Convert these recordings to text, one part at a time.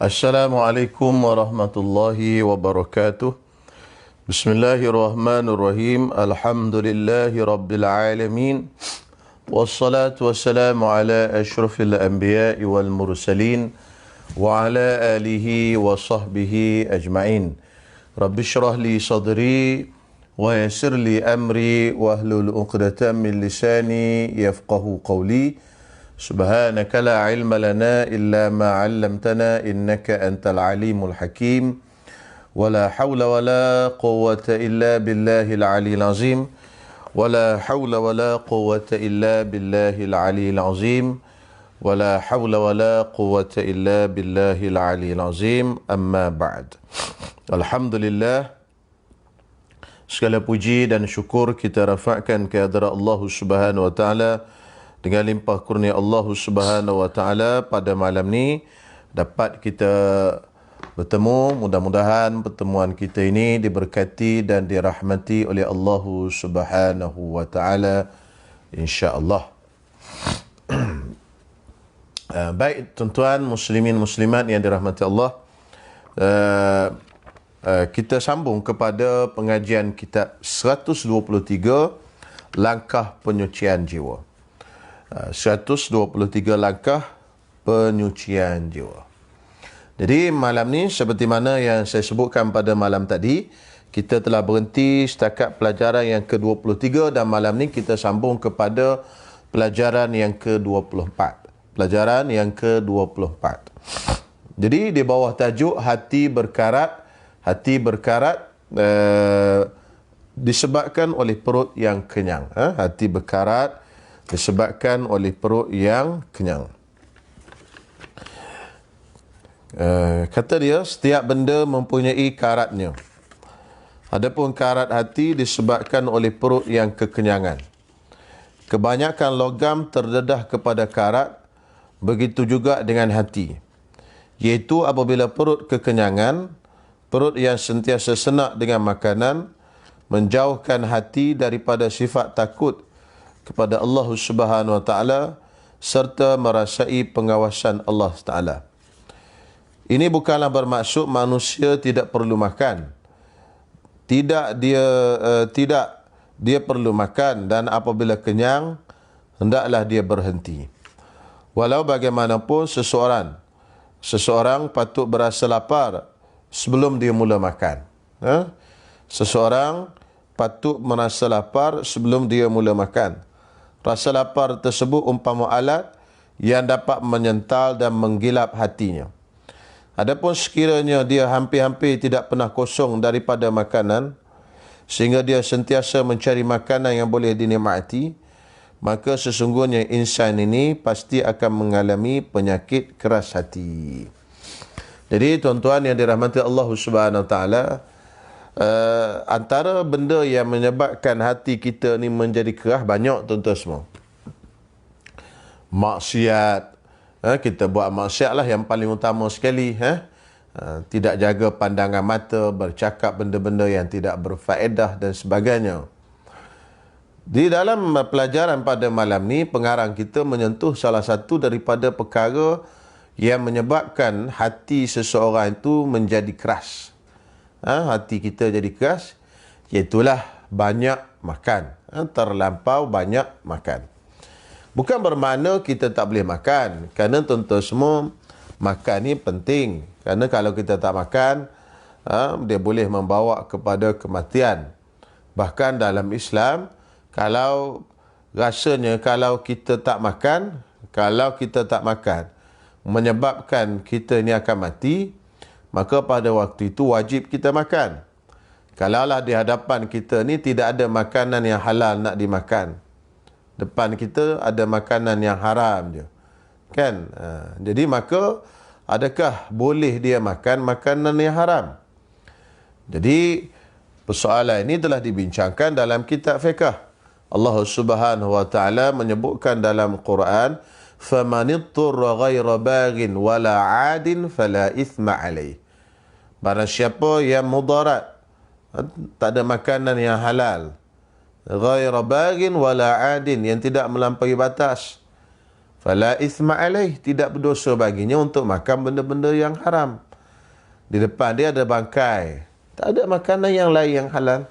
Assalamualaikum warahmatullahi wabarakatuh. Bismillahirrahmanirrahim. Alhamdulillahi rabbil alamin. Wassalatu wassalamu ala asyrafil anbiya'i wal mursalin wa ala alihi wa sahbihi ajma'in. Rabbi syrah li sadri wa yassir li amri wa hlul 'uqdatam min lisani yafqahu qawli. Subhanaka la ilma lana illa ma 'allamtana innaka antal alimul hakim. Wala hawla wala quwwata illa billahil aliyil azim. Wala hawla wala quwwata illa billahil aliyil azim. Wala hawla wala quwwata illa billahil aliyil azim. Amma ba'd. Alhamdulillah, segala puji dan syukur kita rafa'kan kehadrat Allah Subhanahu wa taala. Dengan limpah kurnia Allah Subhanahu wa taala pada malam ni dapat kita bertemu. Mudah-mudahan pertemuan kita ini diberkati dan dirahmati oleh Allah Subhanahu wa taala, insya-Allah. Baik tuan-tuan muslimin muslimat yang dirahmati Allah, kita sambung kepada pengajian kitab 123 langkah penyucian jiwa. 123 langkah penyucian jiwa. Jadi malam ni seperti mana yang saya sebutkan pada malam tadi, kita telah berhenti setakat pelajaran yang ke-23 dan malam ni kita sambung kepada pelajaran yang ke-24. Pelajaran yang ke-24. Jadi di bawah tajuk hati berkarat, disebabkan oleh perut yang kenyang. Hati berkarat disebabkan oleh perut yang kenyang. Kata dia, setiap benda mempunyai karatnya. Adapun karat hati disebabkan oleh perut yang kekenyangan. Kebanyakan logam terdedah kepada karat, begitu juga dengan hati. Iaitu apabila perut kekenyangan, perut yang sentiasa senak dengan makanan, menjauhkan hati daripada sifat takut kepada Allah Subhanahu wa taala serta merasai pengawasan Allah taala. Ini bukanlah bermaksud manusia tidak perlu makan. Tidak dia perlu makan, dan apabila kenyang hendaklah dia berhenti. Walau bagaimanapun seseorang patut berasa lapar sebelum dia mula makan. Seseorang patut merasa lapar sebelum dia mula makan. Rasa lapar tersebut umpama alat yang dapat menyental dan menggilap hatinya. Adapun sekiranya dia hampir-hampir tidak pernah kosong daripada makanan, sehingga dia sentiasa mencari makanan yang boleh dinikmati, maka sesungguhnya insan ini pasti akan mengalami penyakit keras hati. Jadi tuan-tuan yang dirahmati Allah Subhanahu wa taala, antara benda yang menyebabkan hati kita ni menjadi keras banyak tuan-tuan semua. Maksiat. Kita buat maksiat lah yang paling utama sekali. Tidak jaga pandangan mata, bercakap benda-benda yang tidak berfaedah dan sebagainya. Di dalam pelajaran pada malam ni, pengarang kita menyentuh salah satu daripada perkara yang menyebabkan hati seseorang itu menjadi keras. Hati kita jadi keras, iaitulah banyak makan. Terlampau banyak makan. Bukan bermakna kita tak boleh makan. Kerana tuan-tuan semua, makan ni penting. Kerana kalau kita tak makan, dia boleh membawa kepada kematian. Bahkan dalam Islam, kalau kita tak makan, menyebabkan kita ni akan mati, maka pada waktu itu wajib kita makan. Kalaulah di hadapan kita ni tidak ada makanan yang halal nak dimakan, depan kita ada makanan yang haram je, kan? Jadi maka adakah boleh dia makan makanan yang haram? Jadi persoalan ini telah dibincangkan dalam kitab fiqh. Allah Subhanahu wa taala menyebutkan dalam Quran, "Famanitturra ghaira baghin wala 'adin fala ithma 'alaih." Barang siapa yang mudarat, tak ada makanan yang halal, ghaira baghin wala 'adin, yang tidak melampaui batas, fala ithma alaih, tidak berdosa baginya untuk makan benda-benda yang haram. Di depan dia ada bangkai, tak ada makanan yang lain yang halal.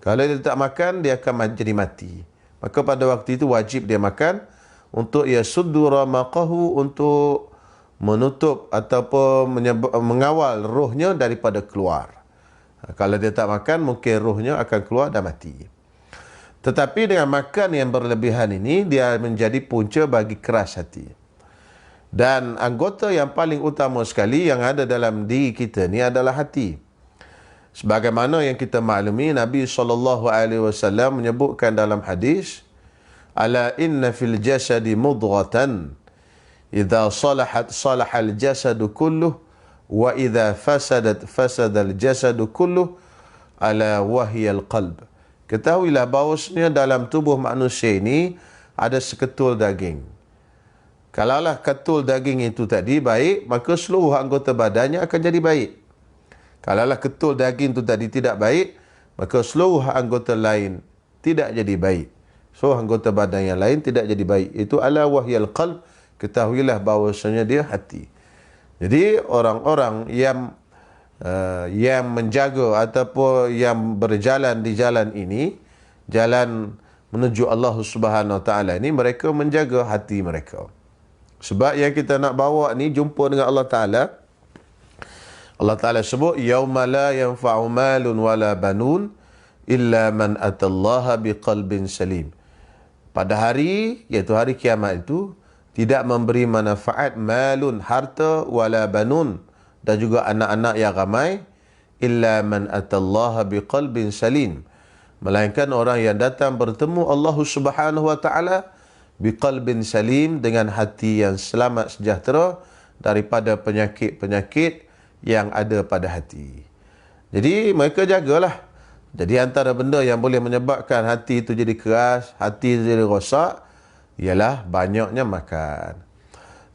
Kalau dia tak makan, dia akan jadi mati. Maka pada waktu itu wajib dia makan untuk yasuddu ramaqahu, untuk menutup ataupun mengawal rohnya daripada keluar. Kalau dia tak makan, mungkin rohnya akan keluar dan mati. Tetapi dengan makan yang berlebihan ini, dia menjadi punca bagi keras hati. Dan anggota yang paling utama sekali yang ada dalam diri kita ni adalah hati. Sebagaimana yang kita maklumi, Nabi SAW menyebutkan dalam hadis, ala inna fil jasadi mudghatan, idza salahat salahal jasadu kulluh, wa idza fasadat fasadal jasadu kulluh, ala wahiyal qalb. Ketahuilah bahawasanya dalam tubuh manusia ini ada seketul daging. Kalaulah ketul daging itu tadi baik, maka seluruh anggota badannya akan jadi baik. Kalaulah ketul daging itu tadi tidak baik, maka seluruh anggota lain tidak jadi baik. Seluruh anggota badan yang lain tidak jadi baik. Itu ala wahyal qalb. Ketahuilah bahawasanya dia hati. Jadi orang-orang yang menjaga ataupun yang berjalan di jalan ini, jalan menuju Allah Subhanahu Wa Taala ini, mereka menjaga hati mereka. Sebab yang kita nak bawa ni jumpa dengan Allah Taala. Allah Ta'ala sebut, yauma la yanfa'u malun wala banun illa man atallaha biqalbin salim. Pada hari, iaitu hari kiamat itu, tidak memberi manfaat malun, harta, wala banun, dan juga anak-anak yang ramai, illa man atallaha biqalbin salim. Melainkan orang yang datang bertemu Allah Subhanahu Wa Ta'ala biqalbin salim, dengan hati yang selamat sejahtera daripada penyakit-penyakit yang ada pada hati. Jadi mereka jagalah. Jadi antara benda yang boleh menyebabkan hati itu jadi keras, hati itu jadi rosak, ialah banyaknya makan.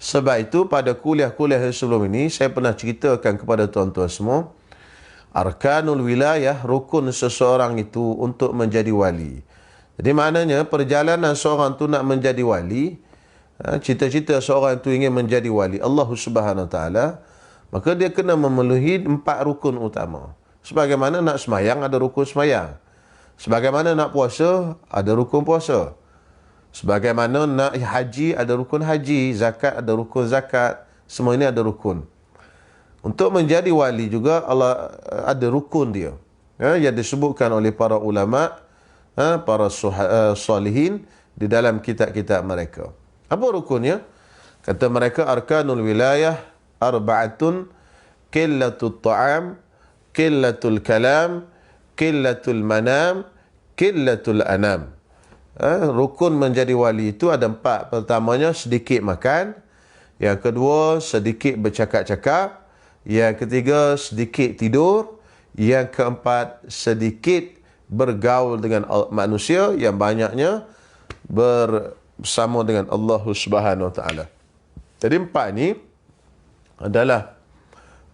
Sebab itu pada kuliah-kuliah sebelum ini, saya pernah ceritakan kepada tuan-tuan semua, arkanul wilayah, rukun seseorang itu untuk menjadi wali. Jadi maknanya perjalanan seorang itu nak menjadi wali, cita-cita seorang itu ingin menjadi wali Allah Subhanahu Wa Taala, maka dia kena memenuhi 4 rukun utama. Sebagaimana nak semayang, ada rukun semayang. Sebagaimana nak puasa, ada rukun puasa. Sebagaimana nak haji, ada rukun haji. Zakat, ada rukun zakat. Semua ini ada rukun. Untuk menjadi wali juga, Allah ada rukun dia. Yang disebutkan oleh para ulama, para salihin di dalam kitab-kitab mereka. Apa rukunnya? Kata mereka, arkanul wilayah arba'atun, qillatul ta'am, qillatul kalam, qillatul manam, qillatul anam. Rukun menjadi wali itu ada 4. Pertamanya, sedikit makan. Yang kedua, sedikit bercakap-cakap. Yang ketiga, sedikit tidur. Yang keempat, sedikit bergaul dengan manusia, yang banyaknya bersama dengan Allah Subhanahu Wa Taala. Jadi 4 ni adalah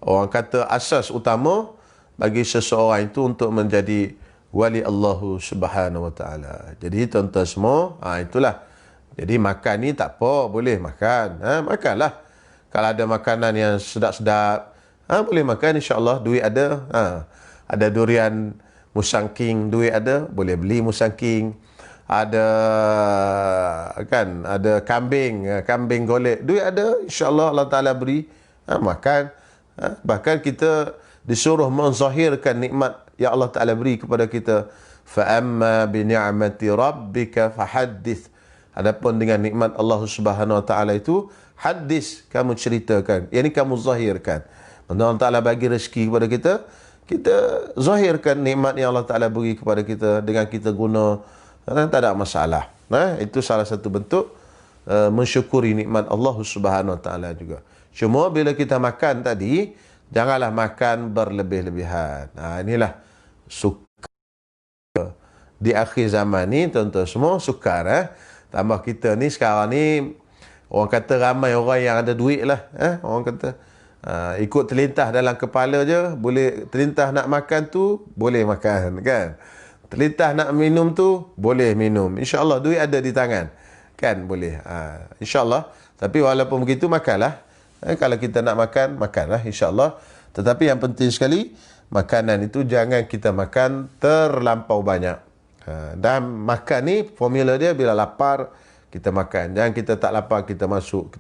orang kata asas utama bagi seseorang itu untuk menjadi wali Allah Subhanahu Wa Taala. Jadi tuan-tuan semua, itulah. Jadi makan ni tak apa, boleh makan. Makanlah. Kalau ada makanan yang sedap-sedap, boleh makan, insya-Allah. Duit ada. Ada durian musangking, duit ada, boleh beli musangking. Ada kambing golek, duit ada, insya-Allah Allah Taala beri. Makan. Bahkan kita disuruh menzahirkan nikmat yang Allah Ta'ala beri kepada kita. فَأَمَّا بِنِعْمَةِ رَبِّكَ فَحَدِّثْ. Adapun dengan nikmat Allah Subhanahu Wa Ta'ala itu, hadis, kamu ceritakan. Yang ini kamu zahirkan. Allah Ta'ala bagi rezeki kepada kita, kita zahirkan nikmat yang Allah Ta'ala beri kepada kita dengan kita guna. Tak ada masalah. Itu salah satu bentuk mensyukuri nikmat Allah Subhanahu Wa Ta'ala juga. Cuma bila kita makan tadi, janganlah makan berlebih-lebihan. Inilah sukar. Di akhir zaman ni, tuan-tuan semua, sukar. Tambah kita ni, sekarang ni, orang kata ramai orang yang ada duit lah. Orang kata, ikut terlintah dalam kepala je, boleh terlintah nak makan tu, boleh makan, kan? Terlintah nak minum tu, boleh minum. InsyaAllah duit ada di tangan. Kan boleh. InsyaAllah. Tapi walaupun begitu, makanlah. Kalau kita nak makan, makanlah insyaAllah. Tetapi yang penting sekali, makanan itu jangan kita makan terlampau banyak. Dan makan ni, formula dia bila lapar, kita makan. Jangan kita tak lapar, kita masuk.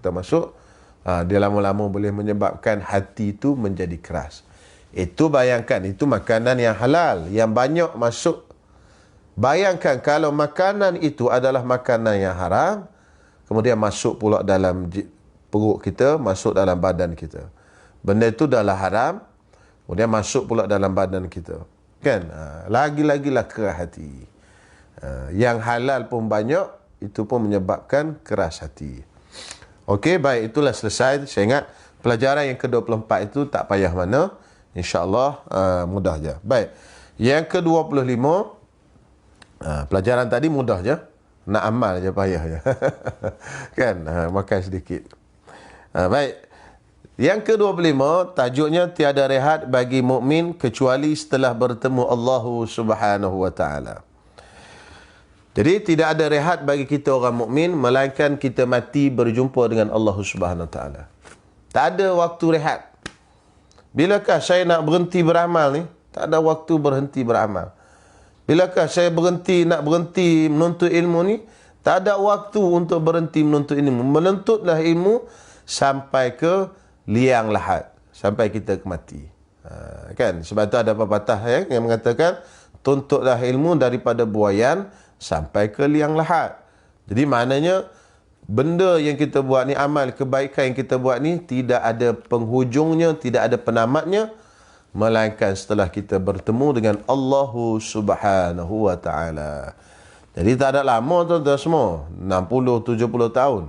Dia lama-lama boleh menyebabkan hati itu menjadi keras. Itu bayangkan, itu makanan yang halal, yang banyak masuk. Bayangkan kalau makanan itu adalah makanan yang haram, kemudian masuk pula dalam perut kita, masuk dalam badan kita. Benda itu adalah haram, kemudian masuk pula dalam badan kita. Kan? Lagi-lagilah keras hati. Yang halal pun banyak, itu pun menyebabkan keras hati. Okey, baik, itulah selesai. Saya ingat pelajaran yang ke-24 itu tak payah mana. InsyaAllah mudah je. Baik. Yang ke-25, pelajaran tadi mudah je. Nak amal je payah je. Kan? Makan sedikit. Baik. Yang ke-25, tajuknya tiada rehat bagi mukmin kecuali setelah bertemu Allah Subhanahu wa taala. Jadi tidak ada rehat bagi kita orang mukmin melainkan kita mati berjumpa dengan Allah Subhanahu wa taala. Tak ada waktu rehat. Bilakah saya nak berhenti beramal ni? Tak ada waktu berhenti beramal. Bilakah saya nak berhenti menuntut ilmu ni? Tak ada waktu untuk berhenti menuntut ilmu. Menuntutlah ilmu sampai ke liang lahat, sampai kita mati. Kan? Sebab tu ada pepatah yang mengatakan tuntutlah ilmu daripada buayan sampai ke liang lahat. Jadi maknanya benda yang kita buat ni, amal kebaikan yang kita buat ni tidak ada penghujungnya, tidak ada penamatnya melainkan setelah kita bertemu dengan Allah Subhanahu wa taala. Jadi tak ada lama tuan-tuan semua, 60 70 tahun.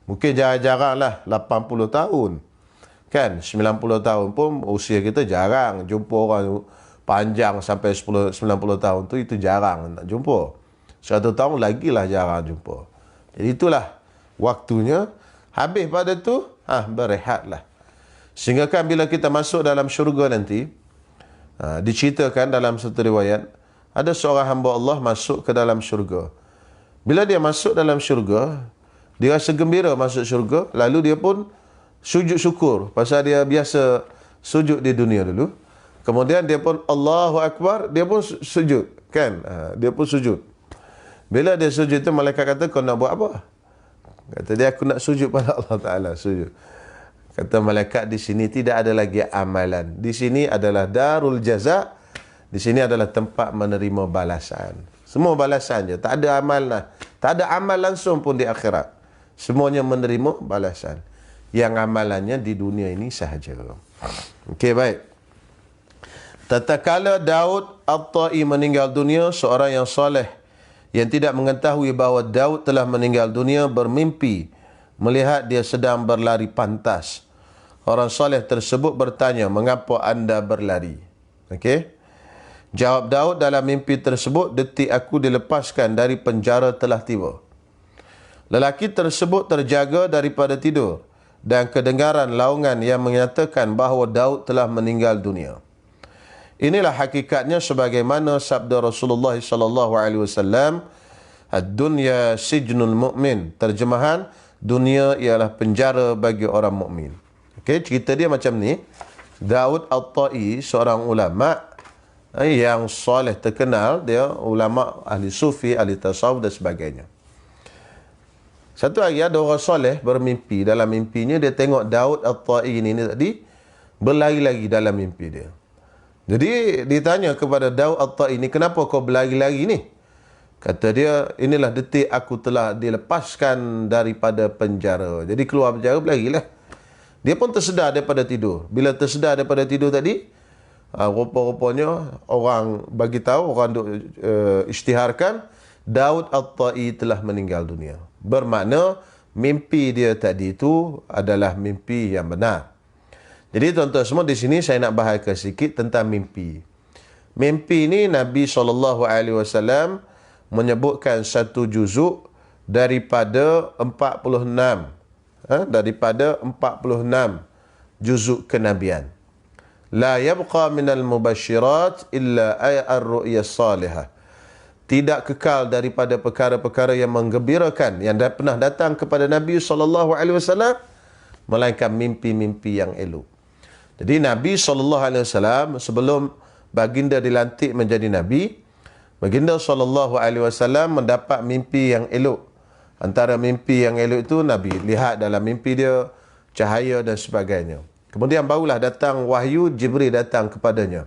Mungkin jarang-jaranglah 80 tahun. Kan 90 tahun pun usia kita jarang jumpa orang panjang sampai 90 tahun tu, itu jarang nak jumpa. 100 tahun lagi lah jarang jumpa. Jadi itulah waktunya. Habis pada tu berehatlah. Sehingga kan bila kita masuk dalam syurga nanti, diceritakan dalam satu riwayat, ada seorang hamba Allah masuk ke dalam syurga. Bila dia masuk dalam syurga, dia rasa gembira masuk syurga, lalu dia pun sujud syukur pasal dia biasa sujud di dunia dulu. Kemudian dia pun Allahu Akbar, dia pun sujud, kan? Dia pun sujud. Bila dia sujud tu, malaikat kata, kau nak buat apa? Kata dia, aku nak sujud pada Allah Ta'ala, sujud. Kata malaikat, di sini tidak ada lagi amalan. Di sini adalah darul jaza. Di sini adalah tempat menerima balasan. Semua balasan je, tak ada amal lah. Tak ada amal langsung pun di akhirat. Semuanya menerima balasan. Yang amalannya di dunia ini sahaja. Okey, baik. Tatkala Daud At-Tai meninggal dunia, seorang yang soleh yang tidak mengetahui bahawa Daud telah meninggal dunia bermimpi melihat dia sedang berlari pantas. Orang soleh tersebut bertanya, mengapa anda berlari? Okey. Jawab Daud dalam mimpi tersebut, detik aku dilepaskan dari penjara telah tiba. Lelaki tersebut terjaga daripada tidur dan kedengaran laungan yang menyatakan bahawa Daud telah meninggal dunia. Inilah hakikatnya sebagaimana sabda Rasulullah SAW, ad-dunya sijnul mu'min. Terjemahan, dunia ialah penjara bagi orang mukmin. Okey, cerita dia macam ni. Daud At-Tai, seorang ulama yang soleh terkenal, dia ulama ahli sufi, ahli tasawuf dan sebagainya. Satu hari ada orang soleh bermimpi. Dalam mimpinya dia tengok Daud At-Tai ini tadi berlari-lari dalam mimpi dia. Jadi ditanya kepada Daud At-Tai ini, kenapa kau berlari-lari ni? Kata dia, inilah detik aku telah dilepaskan daripada penjara. Jadi keluar penjara, berlarilah. Dia pun tersedar daripada tidur. Bila tersedar daripada tidur tadi, rupa-rupanya orang bagi tahu, orang duk isytiharkan, Daud At-Tai telah meninggal dunia. Bermakna mimpi dia tadi itu adalah mimpi yang benar. Jadi tuan-tuan semua, di sini saya nak bahagikan sikit tentang mimpi. Mimpi ni Nabi SAW menyebutkan satu juzuk daripada 46. Daripada 46 juzuk kenabian. La yabqa minal mubasyirat illa ar-ru'ya salihah. tidak kekal daripada perkara-perkara yang menggembirakan yang pernah datang kepada Nabi SAW, melainkan mimpi-mimpi yang elok. Jadi Nabi SAW sebelum baginda dilantik menjadi Nabi, baginda SAW mendapat mimpi yang elok. Antara mimpi yang elok itu Nabi lihat dalam mimpi dia cahaya dan sebagainya. Kemudian barulah datang wahyu, Jibril datang kepadanya.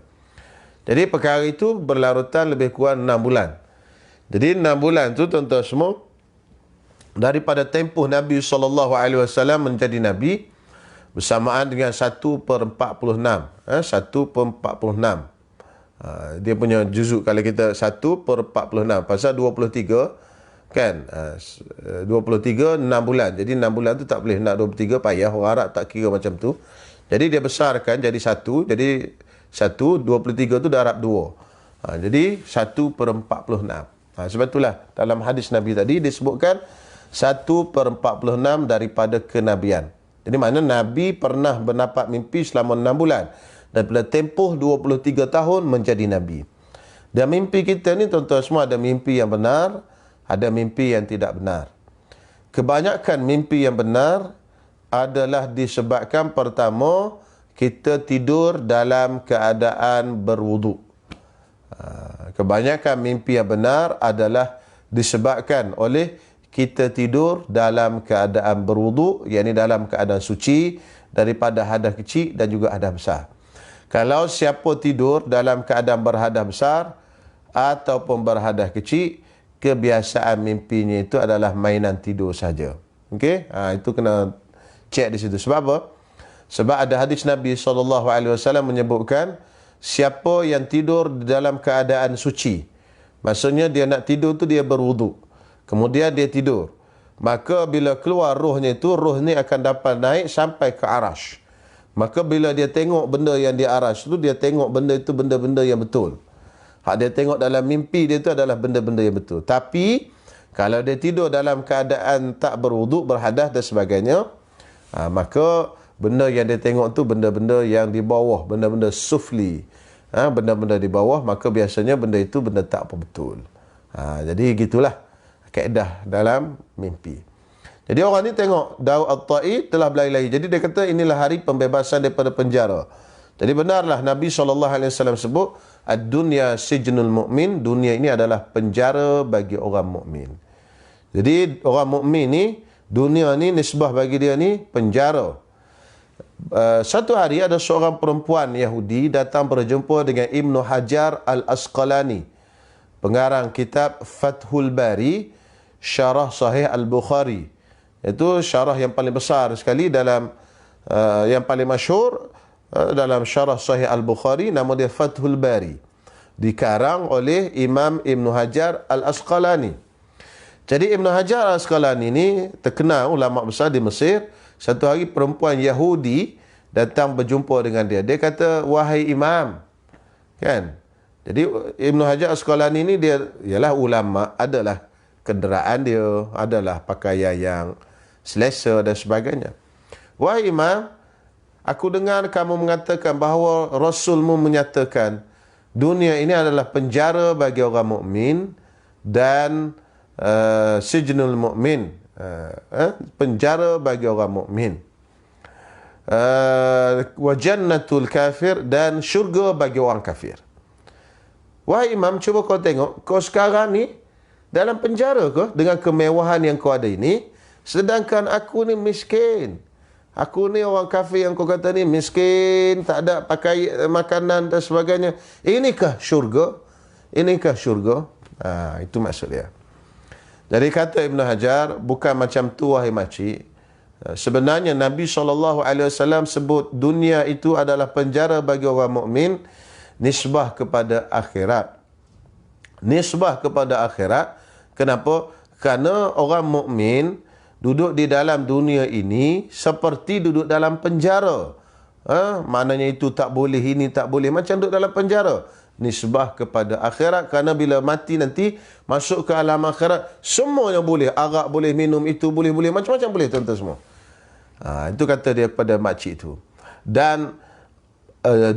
Jadi perkara itu berlarutan lebih kurang 6 bulan. Jadi 6 bulan tu tuan-tuan semua, daripada tempoh Nabi SAW menjadi Nabi, bersamaan dengan 1/46. 1/46. Dia punya juzuk kalau kita 1/46. Pasal 23, kan? 23, 6 bulan. Jadi 6 bulan tu tak boleh nak 23, payah. Orang Arab tak kira macam tu. Jadi dia besarkan jadi 1. Jadi 1, 23 tu darab 2. Jadi 1/46. Sebab itulah dalam hadis Nabi tadi disebutkan 1/46 daripada kenabian. Jadi mana Nabi pernah mendapat mimpi selama 6 bulan. Daripada tempoh 23 tahun menjadi Nabi. Dan mimpi kita ni tuan-tuan semua ada mimpi yang benar, ada mimpi yang tidak benar. Kebanyakan mimpi yang benar adalah disebabkan pertama, kita tidur dalam keadaan berwuduk. Kebanyakan mimpi yang benar adalah disebabkan oleh kita tidur dalam keadaan berwuduk, yakni dalam keadaan suci daripada hadas kecil dan juga hadas besar. Kalau siapa tidur dalam keadaan berhadas besar ataupun berhadas kecil, kebiasaan mimpinya itu adalah mainan tidur saja. Okey? Itu kena cek di situ. Sebab apa? Sebab ada hadis Nabi SAW menyebutkan, siapa yang tidur dalam keadaan suci, maksudnya dia nak tidur tu dia berwuduk, kemudian dia tidur, maka bila keluar rohnya itu, roh ni akan dapat naik sampai ke arash. Maka bila dia tengok benda yang di arash tu, dia tengok benda itu benda-benda yang betul. Hak dia tengok dalam mimpi dia itu adalah benda-benda yang betul. Tapi kalau dia tidur dalam keadaan tak berwuduk, berhadas dan sebagainya, maka benda yang dia tengok tu benda-benda yang di bawah, benda-benda sufli, benda-benda di bawah, maka biasanya benda itu benda tak apa betul. Jadi gitulah kaedah dalam mimpi. Jadi orang ni tengok Daud At-Tai telah berlari-lari. Jadi dia kata inilah hari pembebasan daripada penjara. Jadi benarlah Nabi SAW sebut ad-dunya sijnul mu'min, dunia ini adalah penjara bagi orang mukmin. Jadi orang mukmin ni, dunia ni nisbah bagi dia ni penjara. Satu hari ada seorang perempuan Yahudi datang berjumpa dengan Ibnu Hajar Al-Asqalani, pengarang kitab Fathul Bari, syarah Sahih Al-Bukhari. Itu syarah yang paling besar sekali dalam yang paling masyhur dalam syarah Sahih Al-Bukhari, nama dia Fathul Bari, dikarang oleh Imam Ibnu Hajar Al-Asqalani. Jadi Ibnu Hajar Al-Asqalani ini terkenal ulama besar di Mesir. Satu hari perempuan Yahudi datang berjumpa dengan dia. Dia kata, wahai imam. Kan? Jadi Ibnu Hajar Asqalani ini dia ialah ulama, adalah kenderaan dia, adalah pakaian yang selesa dan sebagainya. Wahai imam, aku dengar kamu mengatakan bahawa Rasulmu menyatakan dunia ini adalah penjara bagi orang mukmin dan sijnul mukmin, penjara bagi orang mukmin, wa jannatul kafir, dan syurga bagi orang kafir. Wahai imam, cuba kau tengok, kau sekarang ni dalam penjara ke dengan kemewahan yang kau ada ini, sedangkan aku ni miskin. Aku ni orang kafir yang kau kata ni miskin, tak ada pakai makanan dan sebagainya. Inikah syurga? Inikah syurga? Itu maksud dia. Jadi kata Ibn Hajar, bukan macam tu wahai makcik. Sebenarnya Nabi SAW sebut dunia itu adalah penjara bagi orang mukmin, nisbah kepada akhirat. Nisbah kepada akhirat. Kenapa? Kerana orang mukmin duduk di dalam dunia ini seperti duduk dalam penjara. Maknanya itu tak boleh, ini tak boleh. Macam duduk dalam penjara. Nisbah kepada akhirat, kerana bila mati nanti masuk ke alam akhirat, semuanya boleh. Arak boleh, minum itu boleh, macam-macam boleh tuan-tuan semua. Itu kata dia pada makcik itu. Dan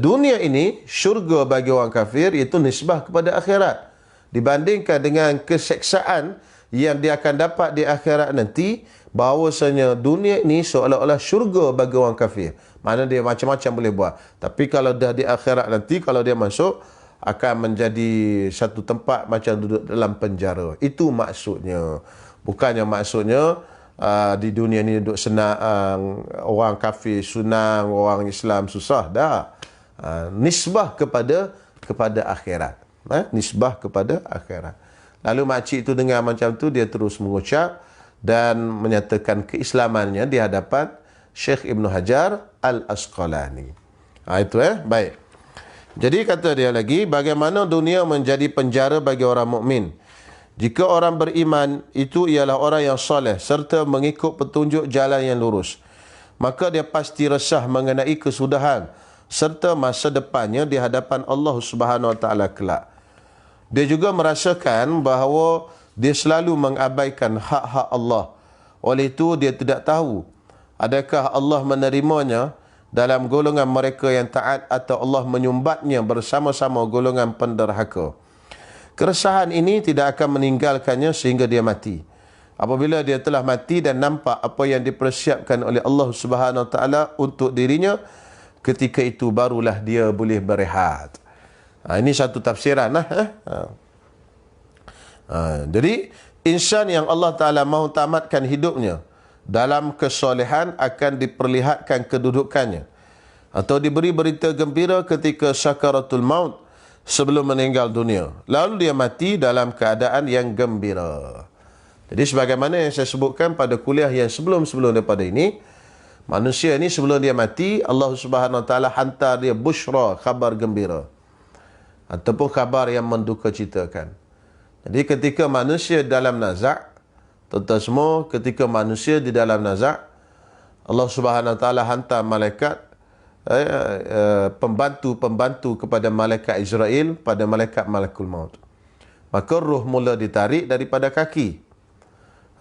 dunia ini syurga bagi orang kafir, iaitu nisbah kepada akhirat. dibandingkan dengan keseksaan yang dia akan dapat di akhirat nanti, bahawasanya dunia ini seolah-olah syurga bagi orang kafir. Mana dia macam-macam boleh buat. Tapi kalau dah di akhirat nanti, kalau dia masuk, akan menjadi satu tempat macam duduk dalam penjara. Itu maksudnya. Bukannya maksudnya di dunia ni duduk senang, orang kafir senang, orang Islam susah. Dah. Nisbah kepada akhirat. Nisbah kepada akhirat. Lalu makcik itu dengar macam tu, dia terus mengucap dan menyatakan keislamannya di hadapan Syekh Ibn Hajar Al-Asqalani. Itu baik. Jadi kata dia lagi, bagaimana dunia menjadi penjara bagi orang mukmin? Jika orang beriman itu ialah orang yang soleh serta mengikut petunjuk jalan yang lurus, maka dia pasti resah mengenai kesudahan serta masa depannya di hadapan Allah Subhanahu Wa Taala kelak. Dia juga merasakan bahawa dia selalu mengabaikan hak-hak Allah. Oleh itu dia tidak tahu adakah Allah menerimanya dalam golongan mereka yang taat atau Allah menyumbatnya bersama-sama golongan penderhaka. Keresahan ini tidak akan meninggalkannya sehingga dia mati. Apabila dia telah mati dan nampak apa yang dipersiapkan oleh Allah Subhanahu Wa Taala untuk dirinya, ketika itu barulah dia boleh berehat. Ini satu tafsiran. Jadi insan yang Allah Ta'ala mahu tamatkan hidupnya dalam kesolehan akan diperlihatkan kedudukannya atau diberi berita gembira ketika sakaratul maut sebelum meninggal dunia. Lalu dia mati dalam keadaan yang gembira. Jadi sebagaimana yang saya sebutkan pada kuliah yang sebelum-sebelum daripada ini, manusia ini sebelum dia mati, Allah Subhanahu Wa Taala hantar dia busyra, khabar gembira, ataupun khabar yang mendukacitakan. Jadi ketika manusia dalam nazak, tuan-tuan semua, ketika manusia di dalam nazak, Allah Subhanahu Wa Taala hantar malaikat, pembantu-pembantu kepada malaikat Israel, pada malaikat Malakul Maut. Maka roh mula ditarik daripada kaki.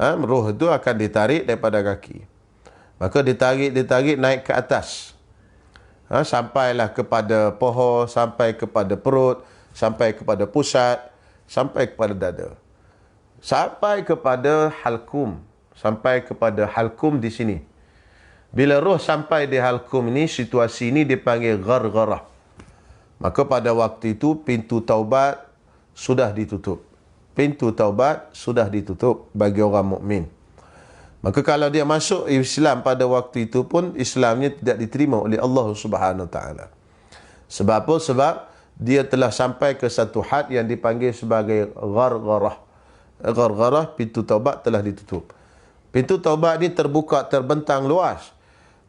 Roh itu akan ditarik daripada kaki. Maka ditarik naik ke atas. Sampailah kepada pohon, sampai kepada perut, sampai kepada pusat, sampai kepada dada. Sampai kepada halkum. Sampai kepada halkum di sini. Bila roh sampai di halkum ini, situasi ini dipanggil ghargharah. Maka pada waktu itu pintu taubat sudah ditutup. Pintu taubat sudah ditutup bagi orang mukmin. Maka kalau dia masuk Islam pada waktu itu pun, Islamnya tidak diterima oleh Allah Subhanahu Wa Taala. Sebab apa? Sebab dia telah sampai ke satu had yang dipanggil sebagai ghargharah. Ghargharah, pintu taubat telah ditutup. Pintu taubat ini terbuka, terbentang luas.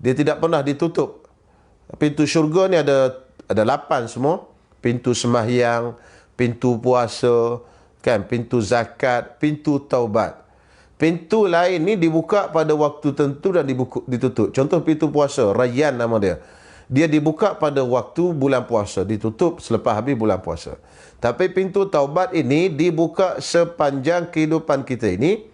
Dia tidak pernah ditutup. Pintu syurga ni ada 8 semua. Pintu sembahyang, pintu puasa, kan, pintu zakat, pintu taubat. Pintu lain ni dibuka pada waktu tertentu dan ditutup. Contoh pintu puasa, Rayyan nama dia. Dia dibuka pada waktu bulan puasa, ditutup selepas habis bulan puasa. Tapi pintu taubat ini dibuka sepanjang kehidupan kita ini,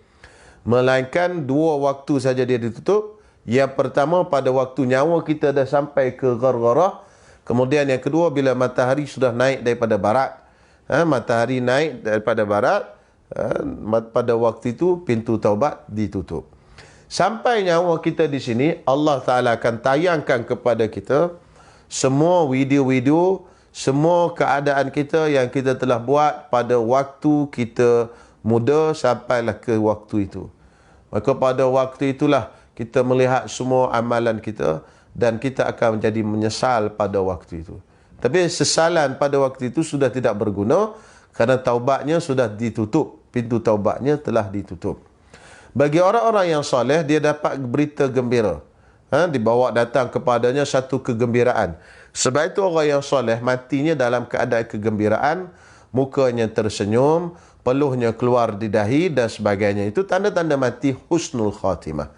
melainkan 2 waktu saja dia ditutup. Yang pertama pada waktu nyawa kita dah sampai ke ghargharah. Kemudian yang kedua bila matahari sudah naik daripada barat. Matahari naik daripada barat, pada waktu itu pintu taubat ditutup. Sampai nyawa kita di sini, Allah Ta'ala akan tayangkan kepada kita semua video-video, semua keadaan kita yang kita telah buat pada waktu kita muda sampailah ke waktu itu. Maka pada waktu itulah kita melihat semua amalan kita dan kita akan menjadi menyesal pada waktu itu. Tapi sesalan pada waktu itu sudah tidak berguna kerana taubatnya sudah ditutup. Pintu taubatnya telah ditutup. Bagi orang-orang yang soleh, dia dapat berita gembira. Dibawa datang kepadanya satu kegembiraan. Sebab itu orang yang soleh matinya dalam keadaan kegembiraan, mukanya tersenyum, peluhnya keluar di dahi dan sebagainya. Itu tanda-tanda mati husnul khatimah.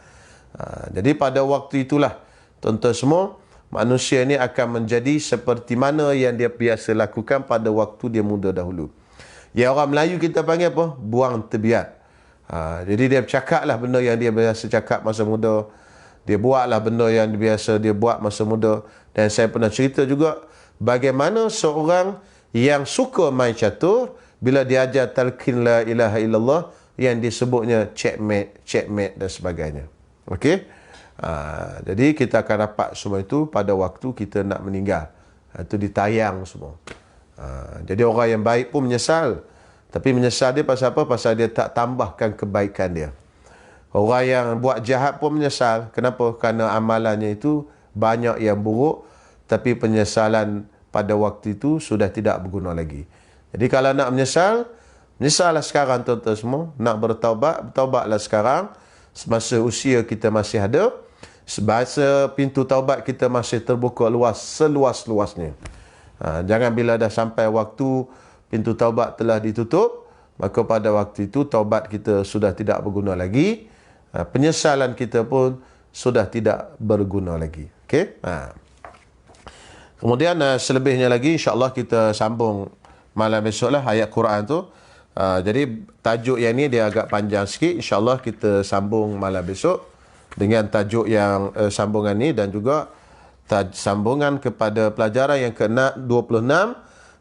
Jadi pada waktu itulah, tuan-tuan semua, manusia ini akan menjadi seperti mana yang dia biasa lakukan pada waktu dia muda dahulu. Ya, orang Melayu kita panggil apa? Buang terbiat. Jadi dia bercakaplah benda yang dia biasa cakap masa muda. Dia buatlah benda yang biasa dia buat masa muda. Dan saya pernah cerita juga bagaimana seorang yang suka main catur, bila diajar talqin la ilaha illallah yang disebutnya checkmate dan sebagainya. Okey. Jadi kita akan dapat semua itu pada waktu kita nak meninggal. Itu ditayang semua. Jadi orang yang baik pun menyesal. Tapi menyesal dia pasal apa? Pasal dia tak tambahkan kebaikan dia. Orang yang buat jahat pun menyesal. Kenapa? Kerana amalannya itu banyak yang buruk, tapi penyesalan pada waktu itu sudah tidak berguna lagi. Jadi kalau nak menyesal, menyesallah sekarang tuan-tuan semua. Nak bertaubat, bertaubatlah sekarang. Semasa usia kita masih ada. Semasa pintu taubat kita masih terbuka luas, seluas-luasnya. Jangan bila dah sampai waktu pintu taubat telah ditutup, maka pada waktu itu taubat kita sudah tidak berguna lagi. Penyesalan kita pun sudah tidak berguna lagi. Okey? Kemudian selebihnya lagi insya-Allah kita sambung malam esok lah ayat Quran tu. Jadi tajuk yang ni dia agak panjang sikit. InsyaAllah kita sambung malam besok dengan tajuk yang sambungan ni dan juga sambungan kepada pelajaran yang ke-26.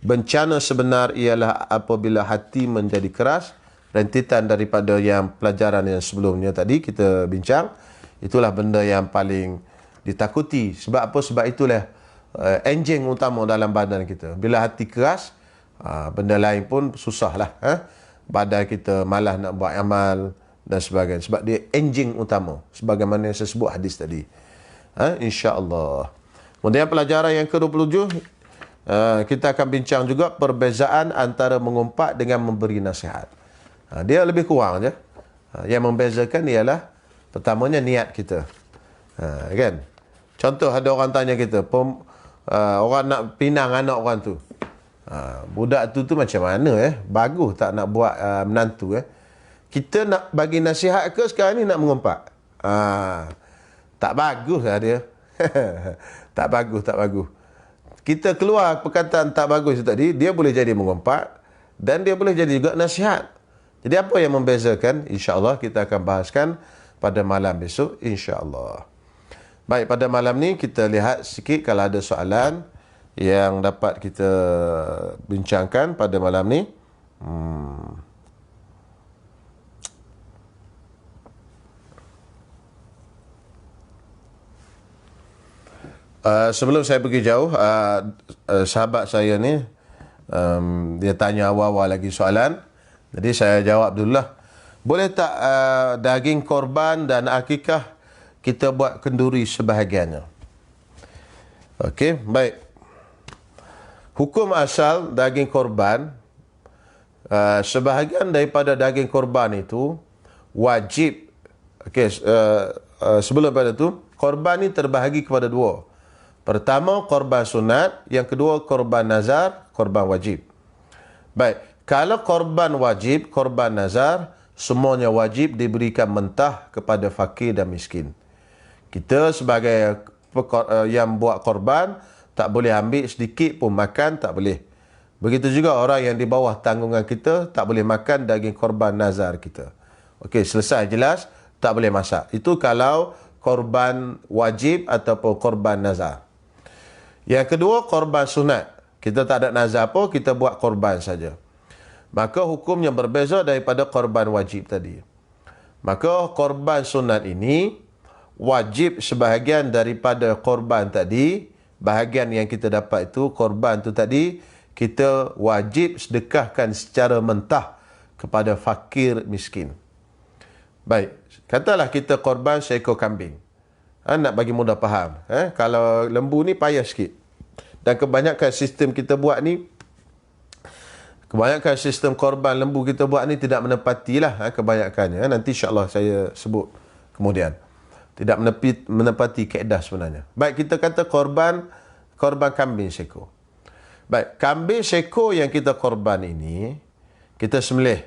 Bencana sebenar ialah apabila hati menjadi keras. Rentitan daripada yang pelajaran yang sebelumnya tadi kita bincang. Itulah benda yang paling ditakuti. Sebab apa? Sebab itulah enjin utama dalam badan kita. Bila hati keras, benda lain pun susah lah. Badan kita malas nak buat amal dan sebagainya. Sebab dia enjin utama. Sebagaimana yang saya sebut hadis tadi. InsyaAllah. Kemudian pelajaran yang ke-27, kita akan bincang juga perbezaan antara mengumpat dengan memberi nasihat. Dia lebih kurang je. Yang membezakan ialah pertamanya niat kita. Kan? Contoh ada orang tanya kita, orang nak pinang anak orang tu. Budak tu macam mana bagus tak nak buat menantu kita nak bagi nasihat ke sekarang ni nak mengumpat? Tak bagus lah dia. tak bagus. Kita keluar perkataan tak bagus itu tadi, dia boleh jadi mengumpat dan dia boleh jadi juga nasihat. Jadi apa yang membezakan? InsyaAllah kita akan bahaskan pada malam besok, insyaAllah. Baik, pada malam ni kita lihat sikit kalau ada soalan yang dapat kita bincangkan pada malam ni. Sebelum saya pergi jauh, sahabat saya ni dia tanya awal-awal lagi soalan. Jadi saya jawab dululah. Boleh tak daging korban dan akikah kita buat kenduri sebahagiannya? Okey, baik. Hukum asal daging korban, sebahagian daripada daging korban itu wajib. Okey, sebelum pada itu, korban ini terbahagi kepada dua. Pertama, korban sunat. Yang kedua, korban nazar, korban wajib. Baik, kalau korban wajib, korban nazar, semuanya wajib diberikan mentah kepada fakir dan miskin. Kita sebagai yang buat korban, tak boleh ambil sedikit pun makan, tak boleh. Begitu juga orang yang di bawah tanggungan kita, tak boleh makan daging korban nazar kita. Okey, selesai jelas, tak boleh masak. Itu kalau korban wajib ataupun korban nazar. Yang kedua, korban sunat. Kita tak ada nazar apa, kita buat korban saja. Maka hukumnya berbeza daripada korban wajib tadi. Maka korban sunat ini wajib sebahagian daripada korban tadi. Bahagian yang kita dapat itu, korban itu tadi, kita wajib sedekahkan secara mentah kepada fakir miskin. Baik, katalah kita korban seekor kambing. Nak bagi mudah faham. Kalau lembu ni payah sikit. Dan kebanyakan sistem kita buat ni, kebanyakan sistem korban lembu kita buat ni tidak menepatilah kebanyakannya. Nanti insyaAllah saya sebut kemudian. Tidak menepati kaedah sebenarnya. Baik, kita kata korban kambing seekor. Baik, kambing seekor yang kita korban ini, kita sembelih.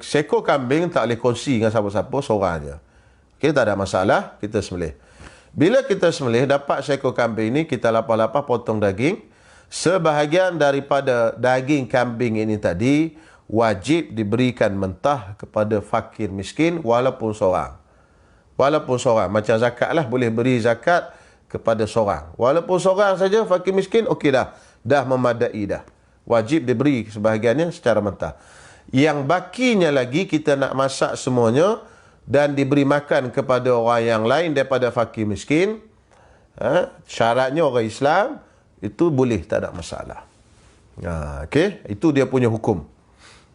Seekor kambing tak boleh kongsi dengan siapa-siapa, seorang je. Okay, tak ada masalah, kita sembelih. Bila kita sembelih, dapat seekor kambing ini, kita lapar-lapar potong daging. Sebahagian daripada daging kambing ini tadi, wajib diberikan mentah kepada fakir miskin, walaupun seorang. Walaupun seorang. Macam zakat lah, boleh beri zakat kepada seorang. Walaupun seorang saja, fakir miskin, okey dah. Dah memadai dah. wajib diberi sebahagiannya secara mentah. Yang bakinya lagi kita nak masak semuanya dan diberi makan kepada orang yang lain daripada fakir miskin. Syaratnya orang Islam itu boleh, tak ada masalah. Okey, itu dia punya hukum.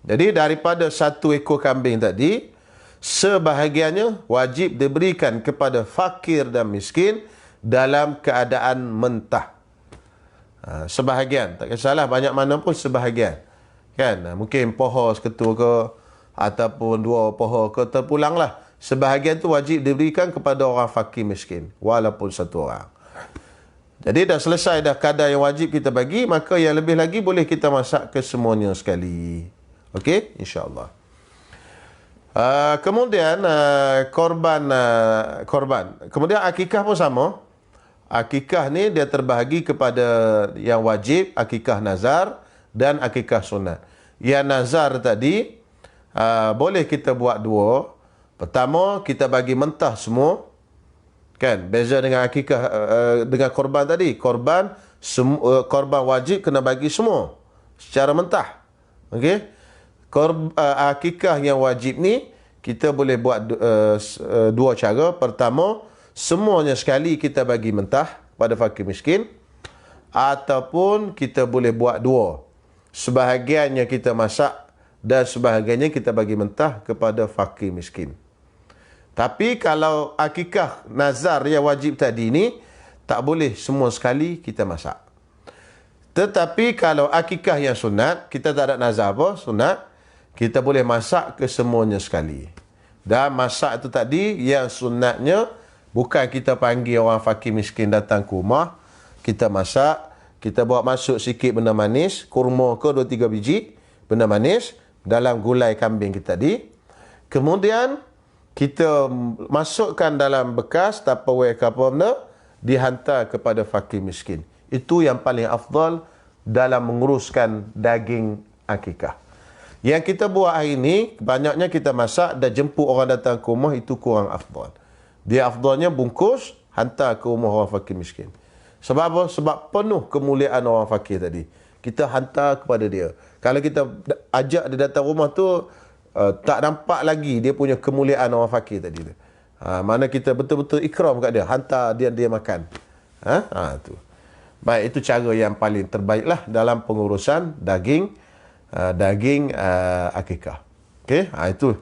Jadi daripada 1 ekor kambing tadi, sebahagiannya wajib diberikan kepada fakir dan miskin dalam keadaan mentah. Sebahagian, tak kisahlah banyak mana pun sebahagian. Kan? Mungkin poho seketul ke ataupun 2 poho ke, terpulanglah. Sebahagian tu wajib diberikan kepada orang fakir miskin walaupun 1 orang. Jadi dah selesai dah kadar yang wajib kita bagi, maka yang lebih lagi boleh kita masak kesemuanya sekali. Okey, insya-Allah. Kemudian korban. Kemudian akikah pun sama. Akikah ni dia terbahagi kepada yang wajib, akikah nazar dan akikah sunat. Yang nazar tadi boleh kita buat 2. Pertama, kita bagi mentah semua. Kan? Beza dengan akikah dengan korban tadi. Korban wajib kena bagi semua secara mentah. Okey? Akikah yang wajib ni kita boleh buat 2 cara. Pertama, semuanya sekali kita bagi mentah pada fakir miskin, ataupun kita boleh buat 2. Sebahagiannya kita masak dan sebahagiannya kita bagi mentah kepada fakir miskin. Tapi kalau akikah nazar yang wajib tadi ni, tak boleh semua sekali kita masak. Tetapi kalau akikah yang sunat, kita tak ada nazar apa, sunat, kita boleh masak kesemuanya sekali. Dan masak itu tadi, yang sunatnya, bukan kita panggil orang fakir miskin datang ke rumah, kita masak, kita bawa masuk sikit benda manis, kurma ke 2-3 biji, benda manis, dalam gulai kambing kita tadi. Kemudian, kita masukkan dalam bekas tupperware ke apa benda, dihantar kepada fakir miskin. Itu yang paling afdal dalam menguruskan daging akikah. Yang kita buat hari ini, banyaknya kita masak dan jemput orang datang ke rumah, itu kurang afdal. Dia afdalnya bungkus, hantar ke rumah orang fakir miskin. Sebab apa? Sebab penuh kemuliaan orang fakir tadi. Kita hantar kepada dia. Kalau kita ajak dia datang rumah tu, tak nampak lagi dia punya kemuliaan orang fakir tadi tu. Mana kita betul-betul ikram kat dia, hantar dia makan. Tu. Baik, itu cara yang paling terbaiklah dalam pengurusan daging akikah. Okey, itu.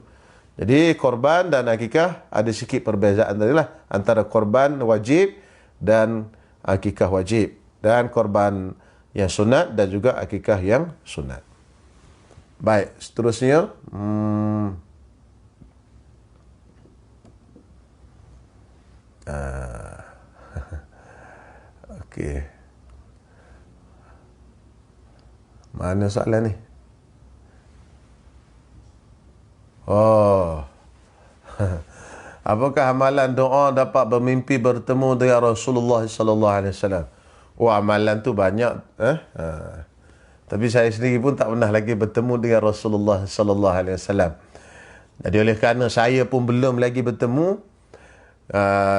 Jadi korban dan akikah ada sikit perbezaan tadilah antara korban wajib dan akikah wajib, dan korban yang sunat dan juga akikah yang sunat. Baik, seterusnya. Okey. Mana soalan ni? Oh. Apakah amalan doa dapat bermimpi bertemu dengan Rasulullah sallallahu alaihi wasallam? Oh, amalan tu banyak, Tapi saya sendiri pun tak pernah lagi bertemu dengan Rasulullah sallallahu alaihi wasallam. Jadi oleh kerana saya pun belum lagi bertemu,